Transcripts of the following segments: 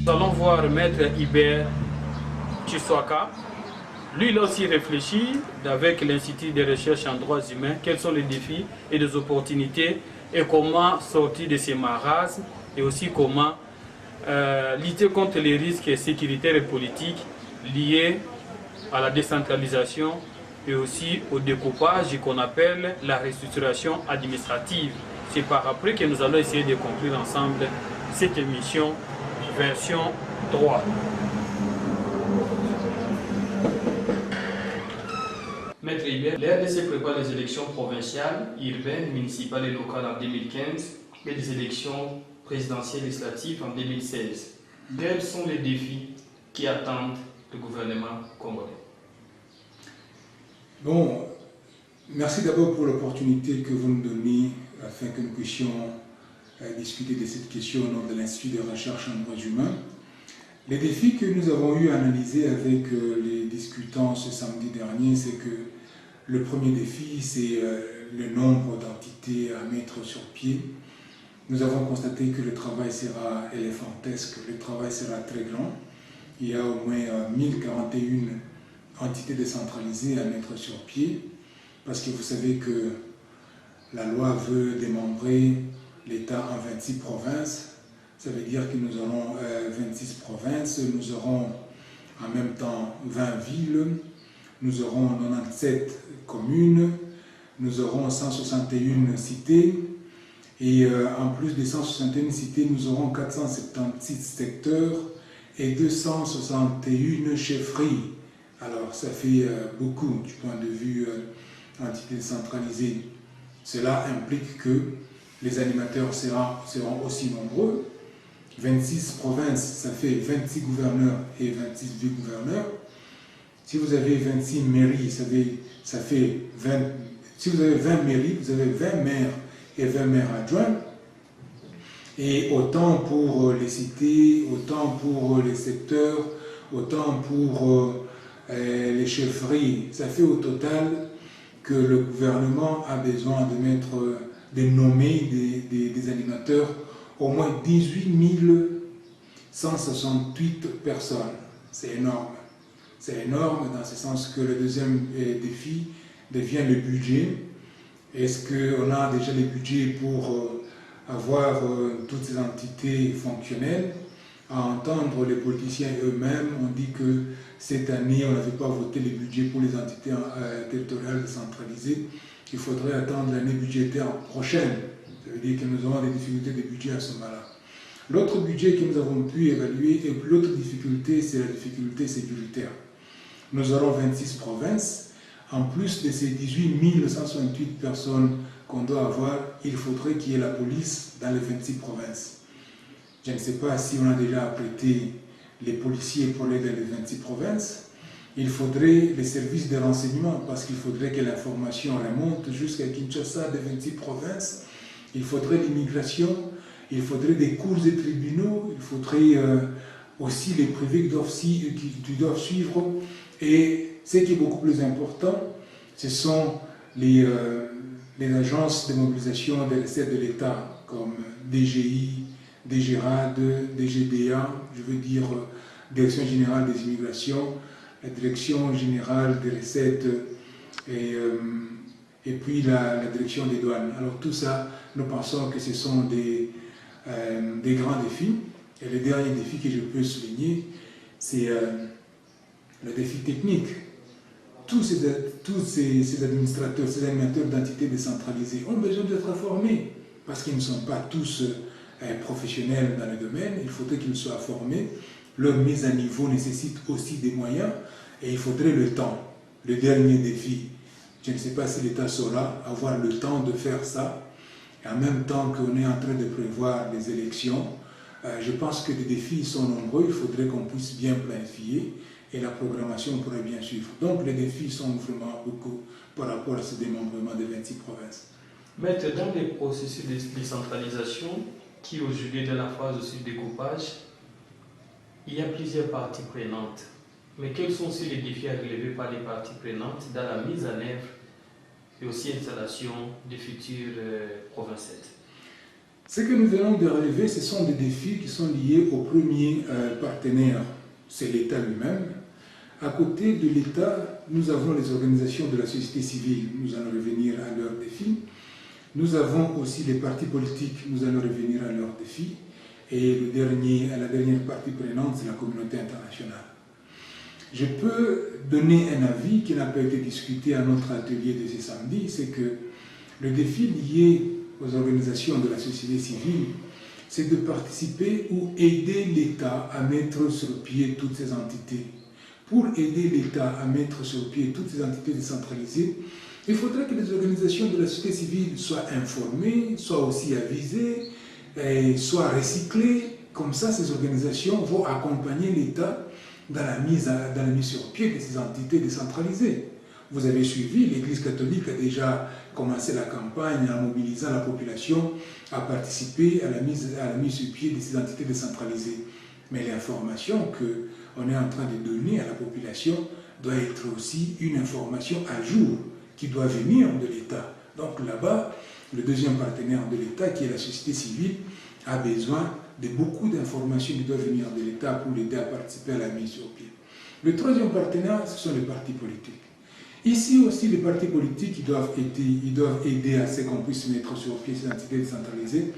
Nous allons voir Maître Hibert Chiswaka. Lui, il a aussi réfléchi avec l'Institut de recherche en droits humains, quels sont les défis et les opportunités et comment sortir de ces marasmes et aussi comment lutter contre les risques sécuritaires et politiques liés à la décentralisation et aussi au découpage qu'on appelle la restructuration administrative. C'est par après que nous allons essayer de conclure ensemble cette émission version 3. Maître Hibert, l'RDC prépare les élections provinciales, urbaines, municipales et locales en 2015 et les élections présidentielles législatives en 2016. Quels sont les défis qui attendent le gouvernement congolais? Bon, merci d'abord pour l'opportunité que vous nous donnez afin que nous puissions discuter de cette question au nom de l'Institut de recherche en droits humains. Les défis que nous avons eu à analyser avec les discutants ce samedi dernier, c'est que le premier défi, c'est le nombre d'entités à mettre sur pied. Nous avons constaté que le travail sera éléphantesque, le travail sera très grand. Il y a au moins 1041 entités décentralisées à mettre sur pied, parce que vous savez que la loi veut démembrer l'État en 26 provinces. Ça veut dire que nous aurons 26 provinces, nous aurons en même temps 20 villes, nous aurons 97 communes, nous aurons 161 cités, et en plus des 161 cités, nous aurons 476 secteurs et 261 chefferies. Alors ça fait beaucoup du point de vue entité décentralisée. Cela implique que les animateurs seront aussi nombreux. 26 provinces, ça fait 26 gouverneurs et 26 vice-gouverneurs. Si vous avez 26 mairies, ça fait 20. Si vous avez 20 mairies, vous avez 20 maires et 20 maires adjoints. Et autant pour les cités, autant pour les secteurs, autant pour les chefferies. Ça fait au total que le gouvernement a besoin de nommer des animateurs, au moins 18 168 personnes. C'est énorme. C'est énorme dans ce sens que le deuxième défi devient le budget. Est-ce qu'on a déjà les budgets pour avoir toutes ces entités fonctionnelles? À entendre les politiciens eux-mêmes, on dit que cette année, on n'avait pas voté les budgets pour les entités territoriales décentralisées. Il faudrait attendre l'année budgétaire prochaine. Ça veut dire que nous aurons des difficultés de budget à ce moment-là. L'autre budget que nous avons pu évaluer, et l'autre difficulté, c'est la difficulté sécuritaire. Nous aurons 26 provinces. En plus de ces 18 168 personnes qu'on doit avoir, il faudrait qu'il y ait la police dans les 26 provinces. Je ne sais pas si on a déjà apprêté les policiers pour aller dans les 26 provinces. Il faudrait les services de renseignement parce qu'il faudrait que l'information remonte jusqu'à Kinshasa des 26 provinces. Il faudrait l'immigration, il faudrait des cours et tribunaux, il faudrait aussi les privés qui doivent suivre. Et ce qui est beaucoup plus important, ce sont les agences de mobilisation des recettes de l'État comme DGI, DGRAD, DGDA, je veux dire Direction Générale des Immigrations, la Direction Générale des Recettes et puis la Direction des Douanes. Alors tout ça, nous pensons que ce sont des grands défis. Et le dernier défi que je peux souligner, c'est le défi technique. Tous ces administrateurs, ces animateurs d'entités décentralisées ont besoin d'être formés parce qu'ils ne sont pas tous professionnels dans le domaine. Il faudrait qu'ils soient formés. Leur mise à niveau nécessite aussi des moyens et il faudrait le temps. Le dernier défi, je ne sais pas si l'État saura avoir le temps de faire ça. Et en même temps qu'on est en train de prévoir les élections, je pense que les défis sont nombreux. Il faudrait qu'on puisse bien planifier et la programmation pourrait bien suivre. Donc les défis sont vraiment beaucoup par rapport à ce démembrement des 26 provinces. Maître, dans les processus de décentralisation, qui aujourd'hui dans la phase aussi de découpage, il y a plusieurs parties prenantes. Mais quels sont aussi les défis à relever par les parties prenantes dans la mise en œuvre et aussi installation des futures provincettes? Ce que nous venons de relever, ce sont des défis qui sont liés au premier partenaire, c'est l'État lui-même. À côté de l'État, nous avons les organisations de la société civile, nous allons revenir à leurs défis. Nous avons aussi les partis politiques, nous allons revenir à leurs défis. Et la dernière partie prenante, c'est la communauté internationale. Je peux donner un avis qui n'a pas été discuté à notre atelier de ce samedi, c'est que le défi lié aux organisations de la société civile, c'est de participer ou aider l'État à mettre sur pied toutes ces entités. Pour aider l'État à mettre sur pied toutes ces entités décentralisées, il faudrait que les organisations de la société civile soient informées, soient aussi avisées, soient recyclées. Comme ça, ces organisations vont accompagner l'État dans la mise sur pied de ces entités décentralisées. Vous avez suivi, l'Église catholique a déjà commencé la campagne en mobilisant la population à participer à la mise sur pied de ces entités décentralisées. Mais l'information qu'on est en train de donner à la population doit être aussi une information à jour qui doit venir de l'État. Donc là-bas, le deuxième partenaire de l'État, qui est la société civile, a besoin de beaucoup d'informations qui doivent venir de l'État pour l'aider à participer à la mise sur pied. Le troisième partenaire, ce sont les partis politiques. Ici aussi, les partis politiques ils doivent aider à ce qu'on puisse mettre sur pied ces entités décentralisées,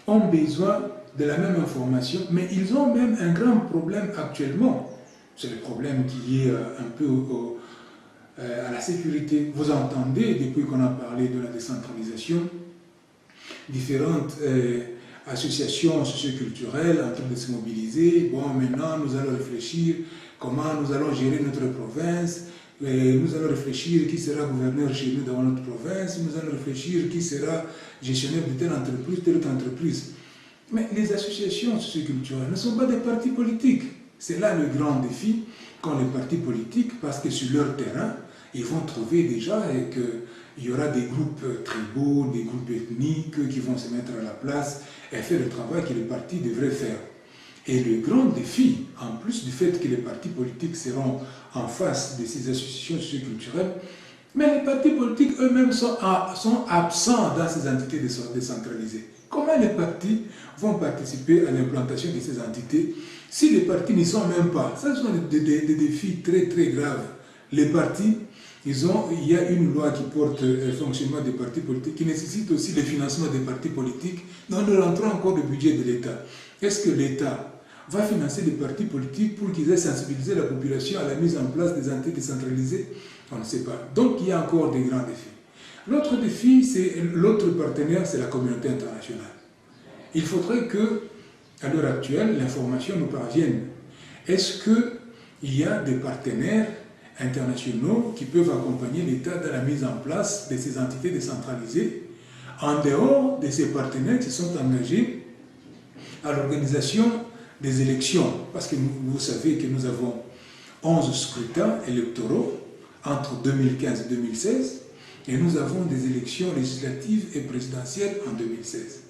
ont besoin de la même information, mais ils ont même un grand problème actuellement. C'est le problème qui est un peu à la sécurité. Vous entendez, depuis qu'on a parlé de la décentralisation, différentes associations socioculturelles en train de se mobiliser. Bon, maintenant, nous allons réfléchir comment nous allons gérer notre province. Nous allons réfléchir qui sera gouverneur chez nous dans notre province. Nous allons réfléchir qui sera gestionnaire de telle autre entreprise. Mais les associations socioculturelles ne sont pas des partis politiques. C'est là le grand défi qu'ont les partis politiques, parce que sur leur terrain, ils vont trouver déjà qu'il y aura des groupes tribaux, des groupes ethniques qui vont se mettre à la place et faire le travail que les partis devraient faire. Et le grand défi, en plus du fait que les partis politiques seront en face de ces associations socioculturelles, mais les partis politiques eux-mêmes sont absents dans ces entités décentralisées. Comment les partis vont participer à l'implantation de ces entités si les partis n'y sont même pas? Ça, ce sont des défis très très graves. Les partis, il y a une loi qui porte le fonctionnement des partis politiques, qui nécessite aussi le financement des partis politiques, dans le rentrant encore le budget de l'État. Est-ce que l'État va financer les partis politiques pour qu'ils aient sensibilisé la population à la mise en place des entités décentralisées? On ne sait pas. Donc il y a encore des grands défis. L'autre défi, l'autre partenaire, c'est la communauté internationale. Il faudrait que, à l'heure actuelle, l'information nous parvienne. Est-ce qu'il y a des partenaires internationaux qui peuvent accompagner l'État dans la mise en place de ces entités décentralisées, en dehors de ces partenaires qui sont engagés à l'organisation des élections? Parce que vous savez que nous avons 11 scrutins électoraux entre 2015 et 2016, et nous avons des élections législatives et présidentielles en 2016.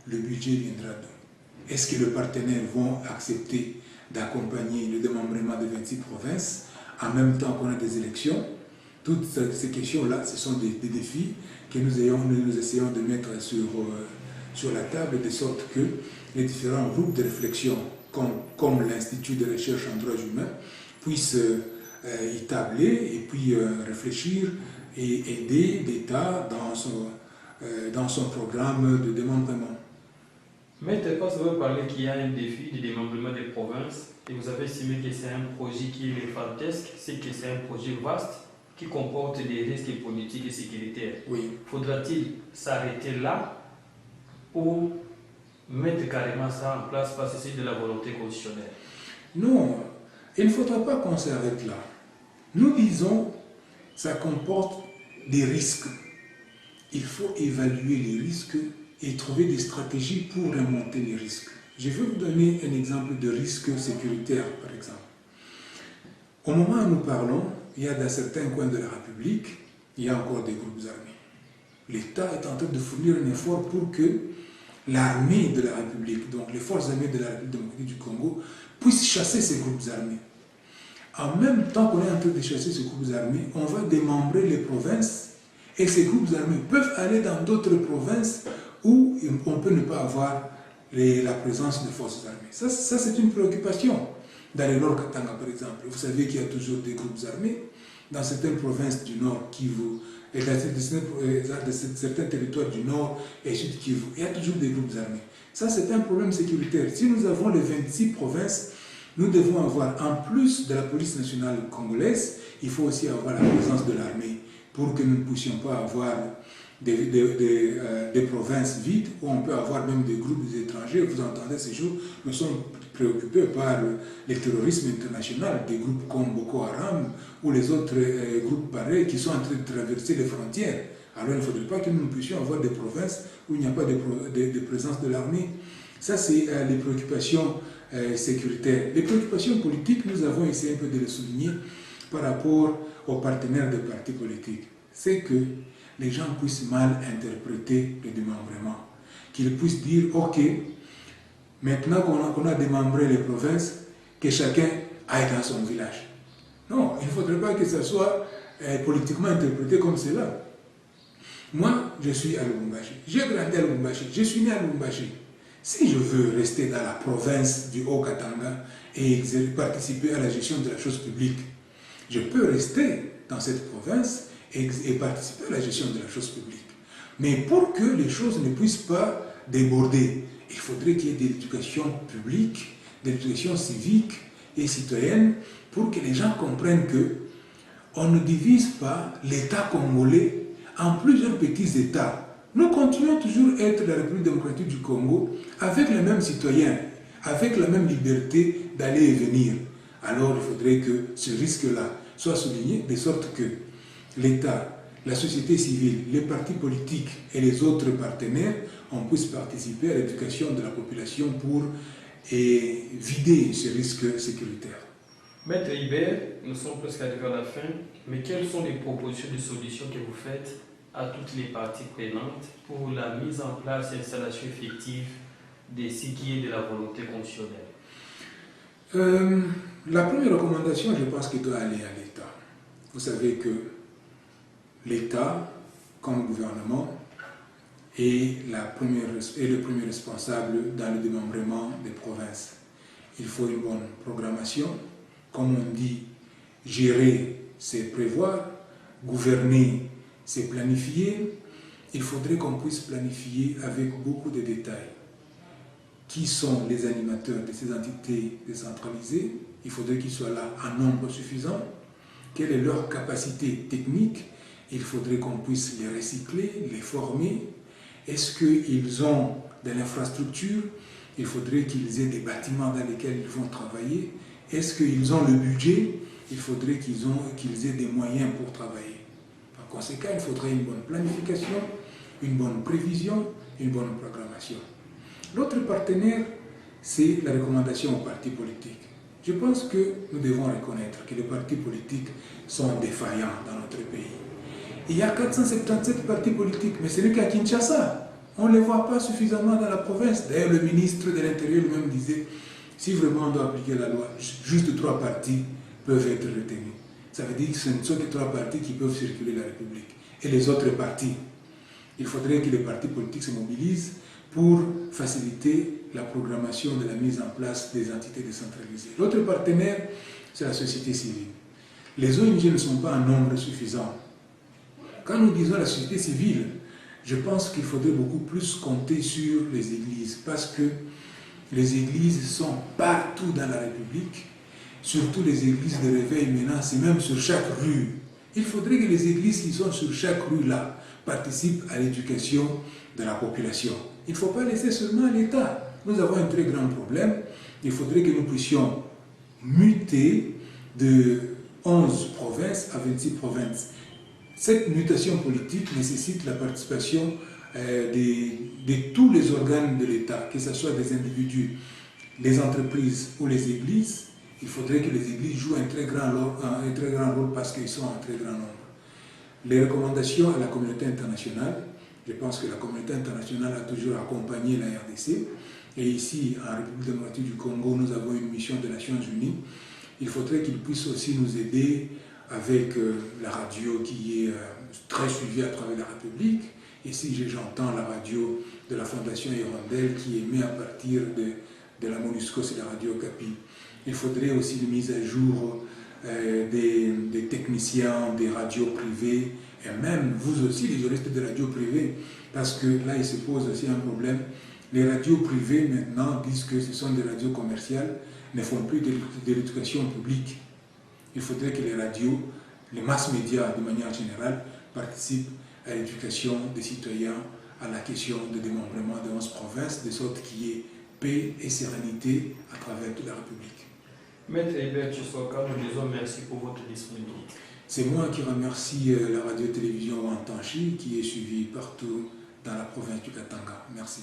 Le budget viendra d'où? Est-ce que les partenaires vont accepter d'accompagner le démembrement de 26 provinces en même temps qu'on a des élections? Toutes ces questions-là, ce sont des défis que nous essayons de mettre sur la table, de sorte que les différents groupes de réflexion, comme l'Institut de recherche en droits humains, puissent y tabler et puis réfléchir et aider l'État dans son programme de démembrement. Maître, quand vous avez parlé qu'il y a un défi de démembrement des provinces, et vous avez estimé que c'est un projet qui est fantastique, c'est que c'est un projet vaste, qui comporte des risques politiques et sécuritaires. Oui. Faudra-t-il s'arrêter là ou mettre carrément ça en place parce que c'est de la volonté constitutionnelle? Non, il ne faudra pas qu'on s'arrête là. Nous disons, ça comporte des risques. Il faut évaluer les risques et trouver des stratégies pour remonter les risques. Je vais vous donner un exemple de risque sécuritaire, par exemple. Au moment où nous parlons, il y a dans certains coins de la République, il y a encore des groupes armés. L'État est en train de fournir un effort pour que l'armée de la République, donc les forces armées de la République démocratique du Congo, puissent chasser ces groupes armés. En même temps qu'on est en train de chasser ces groupes armés, on va démembrer les provinces et ces groupes armés peuvent aller dans d'autres provinces où on peut ne pas avoir la présence de forces armées. Ça c'est une préoccupation. Dans le Nord Katanga, par exemple, vous savez qu'il y a toujours des groupes armés. Dans certaines provinces du Nord, Kivu, et dans certains territoires du Nord et Sud Kivu, il y a toujours des groupes armés. Ça, c'est un problème sécuritaire. Si nous avons les 26 provinces, nous devons avoir, en plus de la police nationale congolaise, il faut aussi avoir la présence de l'armée pour que nous ne puissions pas avoir des provinces vides où on peut avoir même des groupes étrangers. Vous entendez ces jours, nous sommes préoccupés par le terrorisme international, des groupes comme Boko Haram ou les autres groupes pareils qui sont en train de traverser les frontières. Alors il ne faudrait pas que nous puissions avoir des provinces où il n'y a pas de présence de l'armée. Ça, c'est les préoccupations sécuritaires. Les préoccupations politiques, nous avons essayé un peu de les souligner par rapport aux partenaires des partis politiques. C'est que les gens puissent mal interpréter le démembrement. Qu'ils puissent dire, ok, maintenant qu'on a démembré les provinces, que chacun aille dans son village. Non, il ne faudrait pas que ça soit politiquement interprété comme cela. Moi, je suis à Lubumbashi. J'ai grandi à Lubumbashi. Je suis né à Lubumbashi. Si je veux rester dans la province du Haut-Katanga et participer à la gestion de la chose publique, je peux rester dans cette province et participer à la gestion de la chose publique. Mais pour que les choses ne puissent pas déborder, il faudrait qu'il y ait de l'éducation publique, de l'éducation civique et citoyenne pour que les gens comprennent que on ne divise pas l'État congolais en plusieurs petits États. Nous continuons toujours à être la République démocratique du Congo avec les mêmes citoyens, avec la même liberté d'aller et venir. Alors il faudrait que ce risque-là soit souligné de sorte que l'État, la société civile, les partis politiques et les autres partenaires, on puisse participer à l'éducation de la population pour vider ce risque sécuritaire. Maître Hibert, nous sommes presque arrivés à la fin, mais quelles sont les propositions de solutions que vous faites à toutes les parties prenantes pour la mise en place et l'installation effective de ce qui est de la volonté constitutionnelle? La première recommandation, je pense qu'elle doit aller à l'État. Vous savez que l'État, comme gouvernement, est le premier responsable dans le démembrement des provinces. Il faut une bonne programmation. Comme on dit, gérer, c'est prévoir, gouverner, c'est planifier. Il faudrait qu'on puisse planifier avec beaucoup de détails. Qui sont les animateurs de ces entités décentralisées? Il faudrait qu'ils soient là en nombre suffisant. Quelle est leur capacité technique? Il faudrait qu'on puisse les recycler, les former. Est-ce qu'ils ont de l'infrastructure? Il faudrait qu'ils aient des bâtiments dans lesquels ils vont travailler. Est-ce qu'ils ont le budget? Il faudrait qu'ils aient des moyens pour travailler. Par conséquent, il faudrait une bonne planification, une bonne prévision, une bonne programmation. L'autre partenaire, c'est la recommandation aux partis politiques. Je pense que nous devons reconnaître que les partis politiques sont défaillants dans notre pays. Il y a 477 partis politiques, mais ce n'est qu'à Kinshasa. On ne les voit pas suffisamment dans la province. D'ailleurs, le ministre de l'Intérieur lui-même disait, si vraiment on doit appliquer la loi, juste 3 partis peuvent être retenus. Ça veut dire que ce ne sont que 3 partis qui peuvent circuler la République. Et les autres partis, il faudrait que les partis politiques se mobilisent pour faciliter la programmation de la mise en place des entités décentralisées. L'autre partenaire, c'est la société civile. Les ONG ne sont pas en nombre suffisant. Quand nous disons la société civile, je pense qu'il faudrait beaucoup plus compter sur les églises, parce que les églises sont partout dans la République, surtout les églises de réveil maintenant, c'est même sur chaque rue. Il faudrait que les églises qui sont sur chaque rue là participent à l'éducation de la population. Il ne faut pas laisser seulement à l'État. Nous avons un très grand problème. Il faudrait que nous puissions muter de 11 provinces à 26 provinces. Cette mutation politique nécessite la participation de tous les organes de l'État, que ce soit des individus, les entreprises ou les églises. Il faudrait que les églises jouent un très grand rôle parce qu'ils sont en très grand nombre. Les recommandations à la communauté internationale, je pense que la communauté internationale a toujours accompagné la RDC. Et ici, en République démocratique du Congo, nous avons une mission des Nations Unies. Il faudrait qu'ils puissent aussi nous aider avec la radio qui est très suivie à travers la République. Ici, j'entends la radio de la Fondation Hirondelle qui émet à partir de la MONUSCO, c'est la radio Okapi. Il faudrait aussi une mise à jour des techniciens, des radios privées, et même vous aussi, les journalistes de radios privées, parce que là, il se pose aussi un problème. Les radios privées, maintenant, disent que ce sont des radios commerciales, ne font plus de l'éducation publique. Il faudrait que les radios, les masses médias, de manière générale, participent à l'éducation des citoyens, à la question de démembrement de 11 provinces, de sorte qu'il y ait paix et sérénité à travers toute la République. Maître Hébert Tchisoaka, nous disons merci pour votre disponibilité. C'est moi qui remercie la radio-télévision Wantanchi qui est suivie partout dans la province du Katanga. Merci.